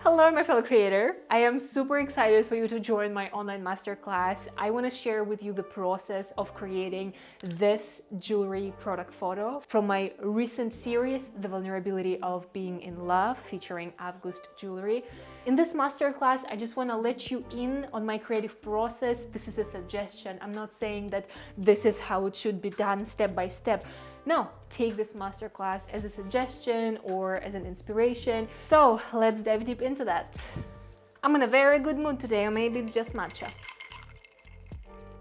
Hello, my fellow creator. I am super excited for you to join my online masterclass. I want to share with you the process of creating this jewelry product photo from my recent series, The Vulnerability of Being in Love, featuring August Jewelry. In this masterclass, I just want to let you in on my creative process. This is a suggestion. I'm not saying that this is how it should be done step by step. No, take this masterclass as a suggestion or as an inspiration. So let's dive deep into that. I'm in a very good mood today, or maybe it's just matcha.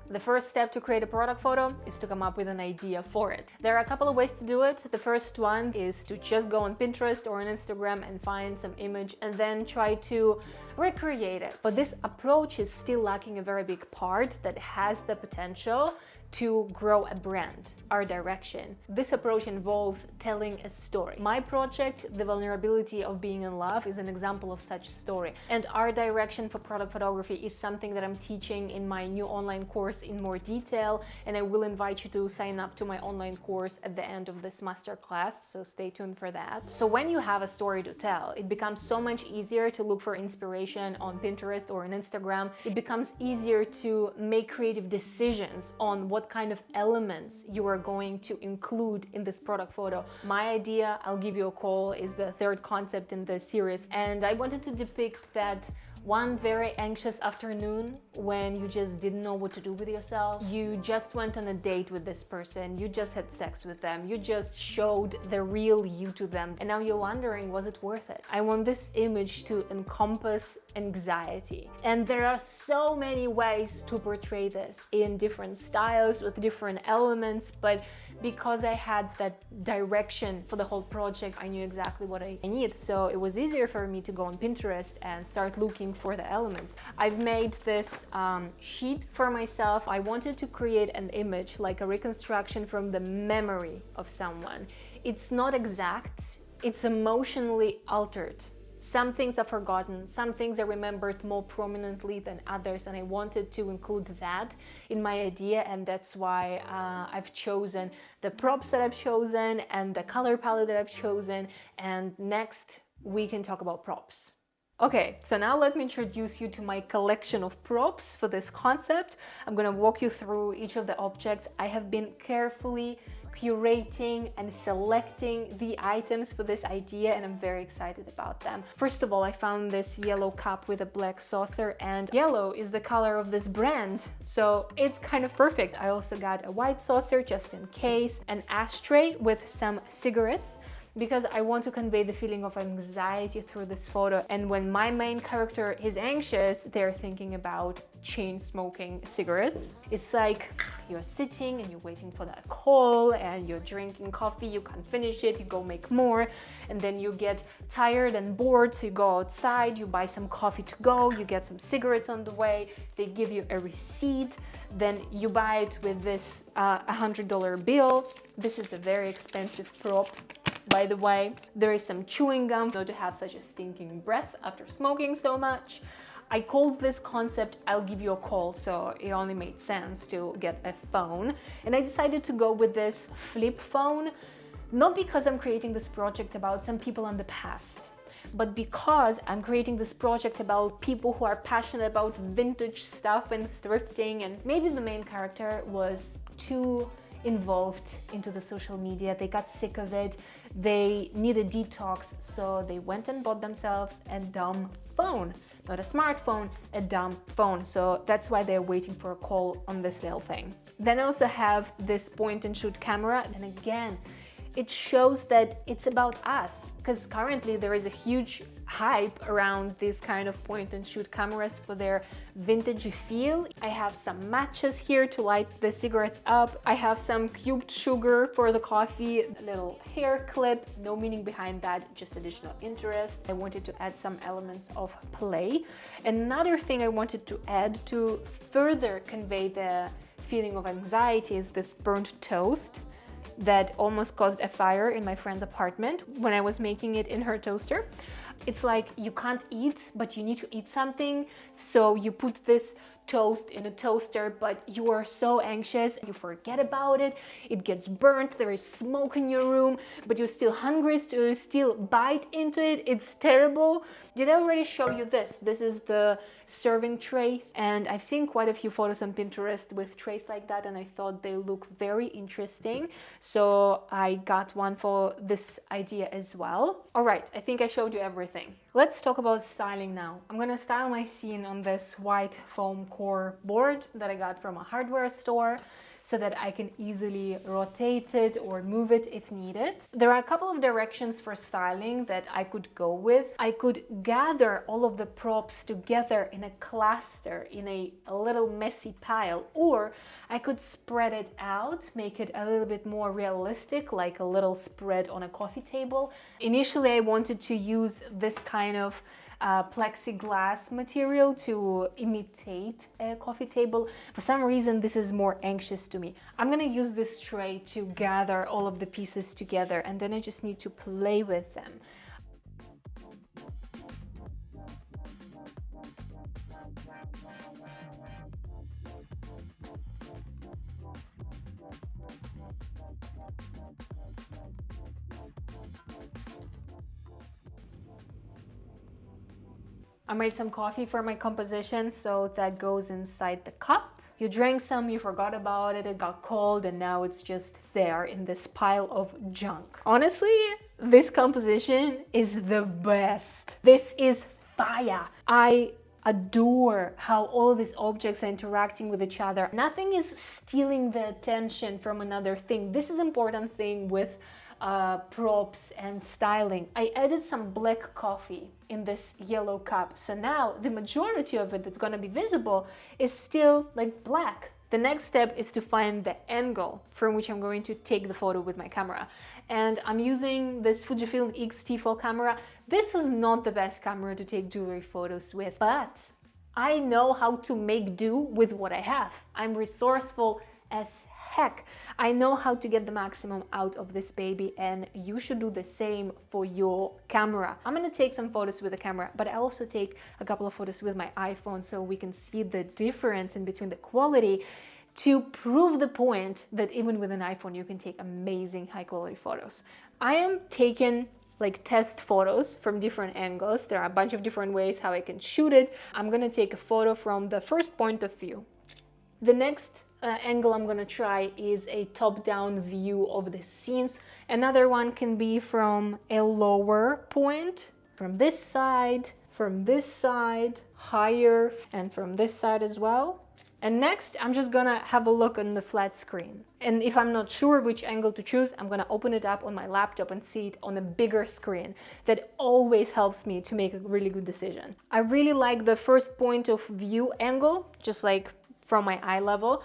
The first step to create a product photo is to come up with an idea for it. There are a couple of ways to do it. The first one is to just go on Pinterest or on Instagram and find some image and then try to recreate it. But this approach is still lacking a very big part that has the potential to grow a brand, our direction. This approach involves telling a story. My project, The Vulnerability of Being in Love, is an example of such story. And our direction for product photography is something that I'm teaching in my new online course in more detail, and I will invite you to sign up to my online course at the end of this masterclass, so stay tuned for that. So when you have a story to tell, it becomes so much easier to look for inspiration on Pinterest or on Instagram. It becomes easier to make creative decisions on what kind of elements you are going to include in this product photo. My idea, I'll give you a call, is the third concept in the series, and I wanted to depict that one very anxious afternoon when you just didn't know what to do with yourself. You just went on a date with this person, you just had sex with them, you just showed the real you to them, and now you're wondering, was it worth it? I want this image to encompass anxiety. And there are so many ways to portray this in different styles with different elements, but because I had that direction for the whole project, I knew exactly what I need. So it was easier for me to go on Pinterest and start looking for the elements. I've made this sheet for myself. I wanted to create an image, like a reconstruction from the memory of someone. It's not exact, it's emotionally altered. Some things are forgotten, some things are remembered more prominently than others, and I wanted to include that in my idea, and that's why I've chosen the props that I've chosen and the color palette that I've chosen, and next we can talk about props. Okay, so now let me introduce you to my collection of props for this concept. I'm gonna walk you through each of the objects. I have been carefully curating and selecting the items for this idea, and I'm very excited about them. First of all, I found this yellow cup with a black saucer, and yellow is the color of this brand, so it's kind of perfect. I also got a white saucer just in case, an ashtray with some cigarettes, because I want to convey the feeling of anxiety through this photo. And when my main character is anxious, they're thinking about chain smoking cigarettes. It's like you're sitting and you're waiting for that call and you're drinking coffee, you can't finish it, you go make more, and then you get tired and bored, so you go outside, you buy some coffee to go, you get some cigarettes on the way, they give you a receipt, then you buy it with this $100 bill. This is a very expensive prop, by the way. There is some chewing gum, not to have such a stinking breath after smoking so much. I called this concept I'll give you a call, so it only made sense to get a phone. And I decided to go with this flip phone, not because I'm creating this project about some people in the past, but because I'm creating this project about people who are passionate about vintage stuff and thrifting, and maybe the main character was too involved into the social media. They got sick of it. They need a detox, so they went and bought themselves a dumb phone. Not a smartphone, a dumb phone. So that's why they're waiting for a call on this little thing. Then I also have this point and shoot camera, and again, it shows that it's about us, because currently there is a huge hype around this kind of point and shoot cameras for their vintage feel. I have some matches here to light the cigarettes up. I have some cubed sugar for the coffee, a little hair clip, no meaning behind that, just additional interest. I wanted to add some elements of play. Another thing I wanted to add to further convey the feeling of anxiety is this burnt toast that almost caused a fire in my friend's apartment when I was making it in her toaster. It's like you can't eat, but you need to eat something. So you put this toast in a toaster, but you are so anxious, you forget about it, it gets burnt, there is smoke in your room, but you're still hungry, so you still bite into it. It's terrible. Did I already show you this? This is the serving tray, and I've seen quite a few photos on Pinterest with trays like that, and I thought they look very interesting, so I got one for this idea as well. All right, I think I showed you everything. Let's talk about styling now. I'm gonna style my scene on this white foam core board that I got from a hardware store, so that I can easily rotate it or move it if needed. There are a couple of directions for styling that I could go with. I could gather all of the props together in a cluster, in a little messy pile, or I could spread it out, make it a little bit more realistic, like a little spread on a coffee table. Initially, I wanted to use this kind of plexiglass material to imitate a coffee table. For some reason, this is more anxious to me. I'm gonna use this tray to gather all of the pieces together, and then I just need to play with them. I made some coffee for my composition, so that goes inside the cup. You drank some, you forgot about it, it got cold, and now it's just there in this pile of junk. Honestly, this composition is the best. This is fire. I adore how all of these objects are interacting with each other. Nothing is stealing the attention from another thing. This is an important thing with props and styling. I added some black coffee in this yellow cup, so now the majority of it that's going to be visible is still like black. The next step is to find the angle from which I'm going to take the photo with my camera, and I'm using this Fujifilm X-T4 camera. This is not the best camera to take jewelry photos with, but I know how to make do with what I have. I'm resourceful as heck. I know how to get the maximum out of this baby, and you should do the same for your camera. I'm gonna take some photos with the camera, but I also take a couple of photos with my iPhone so we can see the difference in between the quality, to prove the point that even with an iPhone you can take amazing high quality photos. I am taking like test photos from different angles. There are a bunch of different ways how I can shoot it. I'm gonna take a photo from the first point of view. The next angle I'm gonna try is a top-down view of the scenes. Another one can be from a lower point, from this side, higher, and from this side as well. And next, I'm just gonna have a look on the flat screen. And if I'm not sure which angle to choose, I'm gonna open it up on my laptop and see it on a bigger screen. That always helps me to make a really good decision. I really like the first point of view angle, just like from my eye level.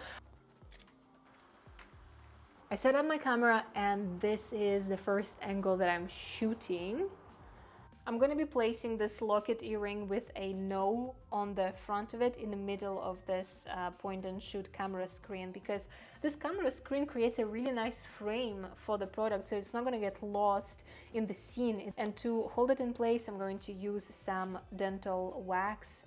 I set up my camera, and this is the first angle that I'm shooting. I'm going to be placing this locket earring with a no on the front of it in the middle of this point and shoot camera screen, because this camera screen creates a really nice frame for the product, so it's not going to get lost in the scene. And to hold it in place, I'm going to use some dental wax.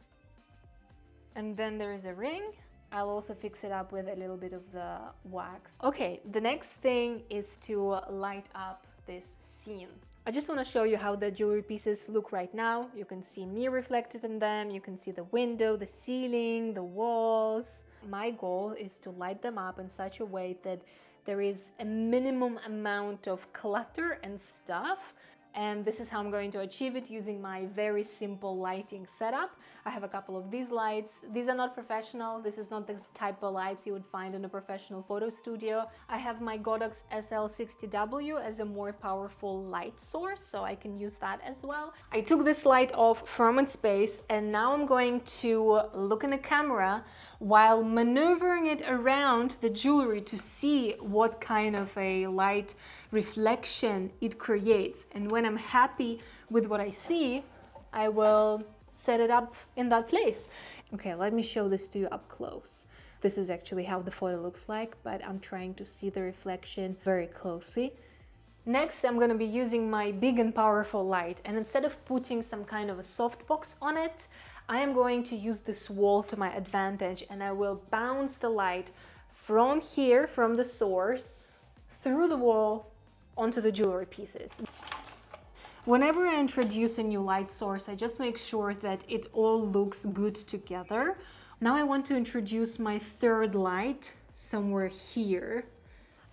And then there is a ring. I'll also fix it up with a little bit of the wax. Okay, the next thing is to light up this scene. I just want to show you how the jewelry pieces look right now. You can see me reflected in them, you can see the window, the ceiling, the walls. My goal is to light them up in such a way that there is a minimum amount of clutter and stuff. And this is how I'm going to achieve it, using my very simple lighting setup. I have a couple of these lights. These are not professional. This is not the type of lights you would find in a professional photo studio. I have my Godox SL60W as a more powerful light source, so I can use that as well. I took this light off from its base, and now I'm going to look in the camera while maneuvering it around the jewelry to see what kind of a light reflection it creates. And when I'm happy with what I see, I will set it up in that place. Okay, let me show this to you up close. This is actually how the photo looks like, but I'm trying to see the reflection very closely. Next, I'm going to be using my big and powerful light, and instead of putting some kind of a softbox on it, I am going to use this wall to my advantage, and I will bounce the light from here, from the source, through the wall onto the jewelry pieces. Whenever I introduce a new light source, I just make sure that it all looks good together. Now I want to introduce my third light somewhere here.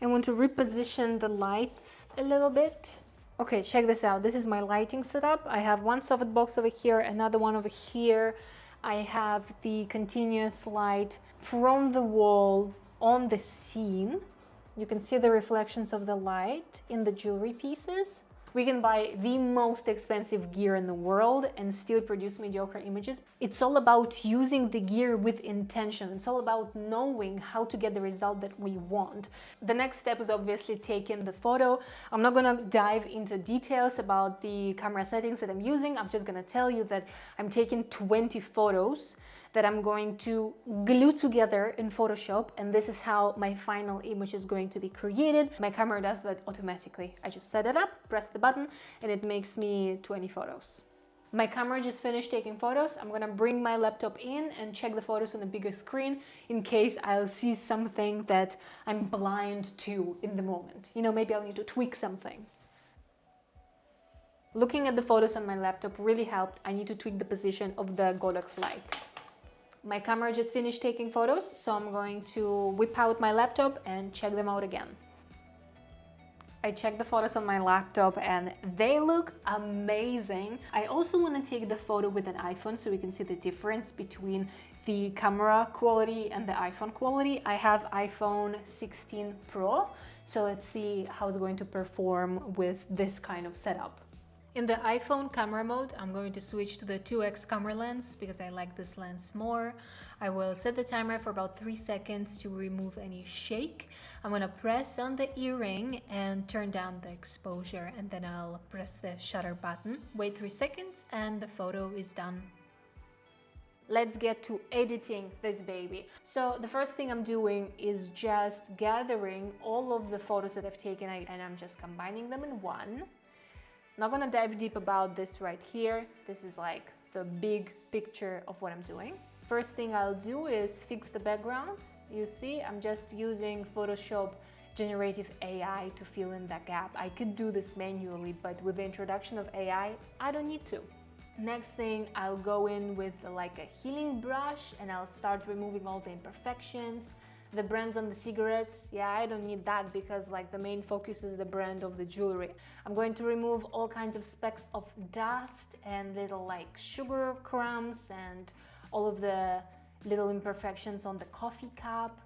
I want to reposition the lights a little bit. Okay, check this out. This is my lighting setup. I have one softbox over here, another one over here. I have the continuous light from the wall on the scene. You can see the reflections of the light in the jewelry pieces. We can buy the most expensive gear in the world and still produce mediocre images. It's all about using the gear with intention. It's all about knowing how to get the result that we want. The next step is obviously taking the photo. I'm not gonna dive into details about the camera settings that I'm using. I'm just gonna tell you that I'm taking 20 photos that I'm going to glue together in Photoshop, and this is how my final image is going to be created. My camera does that automatically. I just set it up, press the button, and it makes me 20 photos. My camera just finished taking photos. I'm gonna bring my laptop in and check the photos on a bigger screen in case I'll see something that I'm blind to in the moment. You know, maybe I'll need to tweak something. Looking at the photos on my laptop really helped. I need to tweak the position of the Godox light. My camera just finished taking photos, so I'm going to whip out my laptop and check them out again. I checked the photos on my laptop and they look amazing. I also want to take the photo with an iPhone so we can see the difference between the camera quality and the iPhone quality. I have iPhone 16 Pro, so let's see how it's going to perform with this kind of setup. In the iPhone camera mode, I'm going to switch to the 2x camera lens because I like this lens more. I will set the timer for about 3 seconds to remove any shake. I'm going to press on the earring and turn down the exposure, and then I'll press the shutter button. Wait 3 seconds and the photo is done. Let's get to editing this baby. So the first thing I'm doing is just gathering all of the photos that I've taken and I'm just combining them in one. Not gonna dive deep about this right here. This is like the big picture of what I'm doing. First thing I'll do is fix the background. You see, I'm just using Photoshop generative AI to fill in that gap. I could do this manually, but with the introduction of AI, I don't need to. Next thing, I'll go in with like a healing brush and I'll start removing all the imperfections. The brands on the cigarettes, yeah, I don't need that because like the main focus is the brand of the jewelry. I'm going to remove all kinds of specks of dust and little like sugar crumbs and all of the little imperfections on the coffee cup.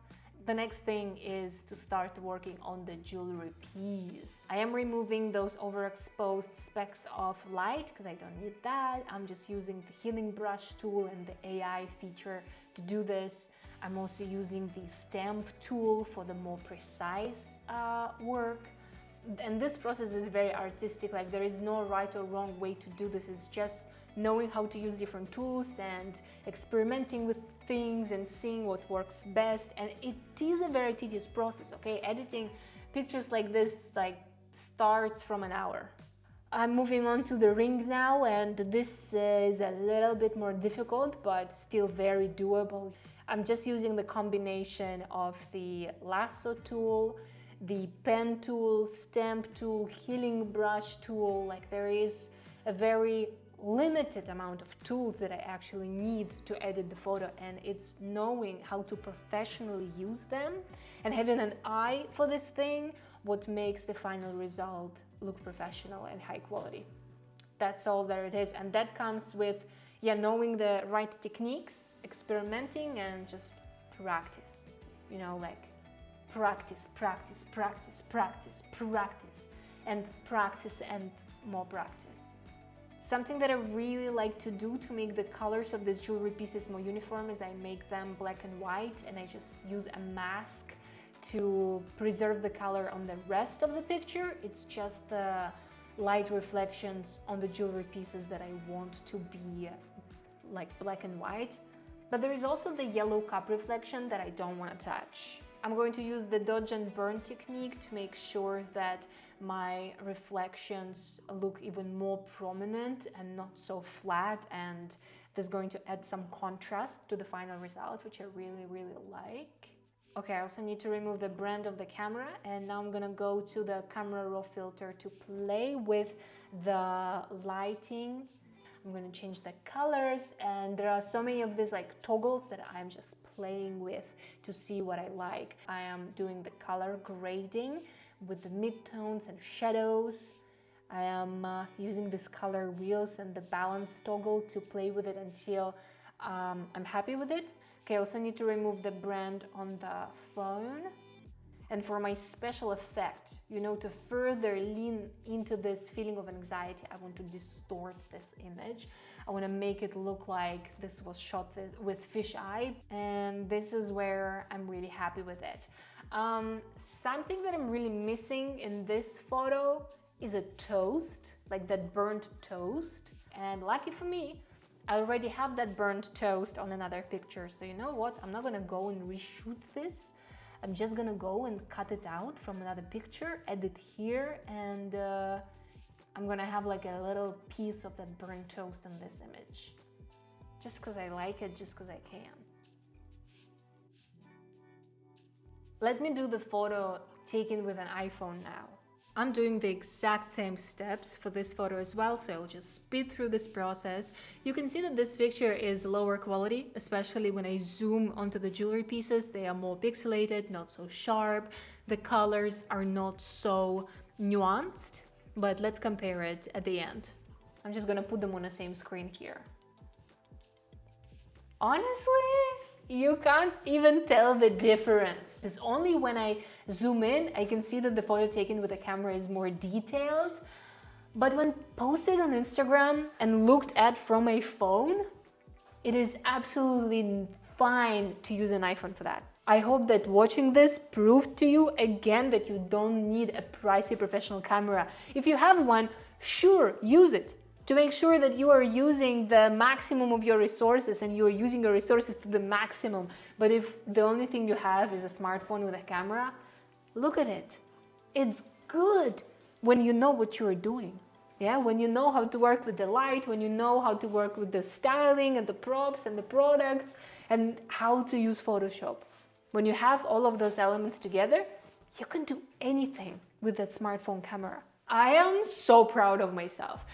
The next thing is to start working on the jewelry piece. I am removing those overexposed specks of light because I don't need that. I'm just using the healing brush tool and the AI feature to do this. I'm also using the stamp tool for the more precise work. And this process is very artistic, like there is no right or wrong way to do this. It's just knowing how to use different tools and experimenting with things and seeing what works best. And it is a very tedious process, okay? Editing pictures like this like starts from an hour. I'm moving on to the ring now, and this is a little bit more difficult, but still very doable. I'm just using the combination of the lasso tool, the pen tool, stamp tool, healing brush tool. Like there is a very limited amount of tools that I actually need to edit the photo, and it's knowing how to professionally use them and having an eye for this thing what makes the final result look professional and high quality. That's all there it is, and that comes with knowing the right techniques, experimenting, and just practice. You know, like practice, practice, practice, practice, practice, and practice and more practice. Something that I really like to do to make the colors of these jewelry pieces more uniform is I make them black and white, and I just use a mask to preserve the color on the rest of the picture. It's just the light reflections on the jewelry pieces that I want to be like black and white. But there is also the yellow cup reflection that I don't want to touch. I'm going to use the dodge and burn technique to make sure that my reflections look even more prominent and not so flat, and this is going to add some contrast to the final result, which I really like. Okay, I also need to remove the brand of the camera, and now I'm gonna go to the camera raw filter to play with the lighting. I'm gonna change the colors, and there are so many of these like toggles that I'm just playing with to see what I like. I am doing the color grading with the midtones and shadows. I am using these color wheels and the balance toggle to play with it until I'm happy with it. Okay, I also need to remove the brand on the phone. And for my special effect, you know, to further lean into this feeling of anxiety, I want to distort this image. I want to make it look like this was shot with fisheye, and this is where I'm really happy with it. Something that I'm really missing in this photo is a toast, like that burnt toast. And lucky for me, I already have that burnt toast on another picture. So you know what? I'm not gonna go and reshoot this. I'm just gonna go and cut it out from another picture, add it here, and I'm gonna have like a little piece of that burnt toast in this image. Just because I like it, just because I can. Let me do the photo taken with an iPhone now. I'm doing the exact same steps for this photo as well, so I'll just speed through this process. You can see that this picture is lower quality, especially when I zoom onto the jewelry pieces. They are more pixelated, not so sharp. The colors are not so nuanced, but let's compare it at the end. I'm just gonna put them on the same screen here. Honestly, you can't even tell the difference. It's only when I zoom in, I can see that the photo taken with the camera is more detailed. But when posted on Instagram and looked at from my phone, it is absolutely fine to use an iPhone for that. I hope that watching this proved to you again that you don't need a pricey professional camera. If you have one, sure, use it, to make sure that you are using the maximum of your resources and you are using your resources to the maximum. But if the only thing you have is a smartphone with a camera, look at it. It's good when you know what you're doing. Yeah, when you know how to work with the light, when you know how to work with the styling and the props and the products and how to use Photoshop. When you have all of those elements together, you can do anything with that smartphone camera. I am so proud of myself.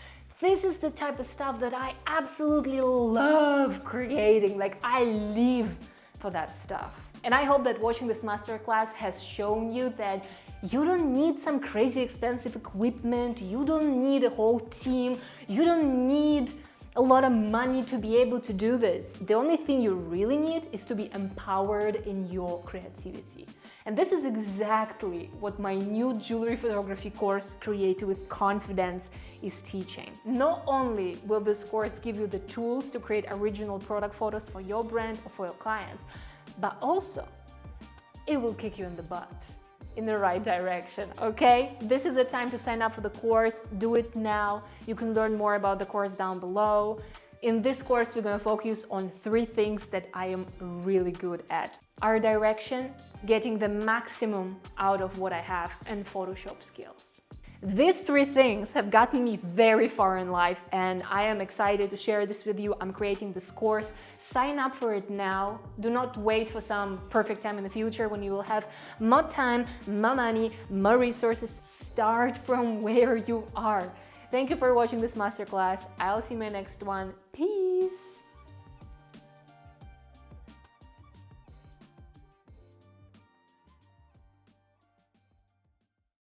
This is the type of stuff that I absolutely love creating. Like, I live for that stuff. And I hope that watching this masterclass has shown you that you don't need some crazy expensive equipment, you don't need a whole team, you don't need a lot of money to be able to do this. The only thing you really need is to be empowered in your creativity. And this is exactly what my new jewelry photography course, Create with Confidence, is teaching. Not only will this course give you the tools to create original product photos for your brand or for your clients, but also it will kick you in the butt in the right direction, okay? This is the time to sign up for the course. Do it now. You can learn more about the course down below. In this course, we're gonna focus on 3 things that I am really good at. Art direction, getting the maximum out of what I have, and Photoshop skills. These 3 things have gotten me very far in life, and I am excited to share this with you. I'm creating this course. Sign up for it now. Do not wait for some perfect time in the future when you will have more time, more money, more resources. Start from where you are. Thank you for watching this masterclass. I'll see you in my next one.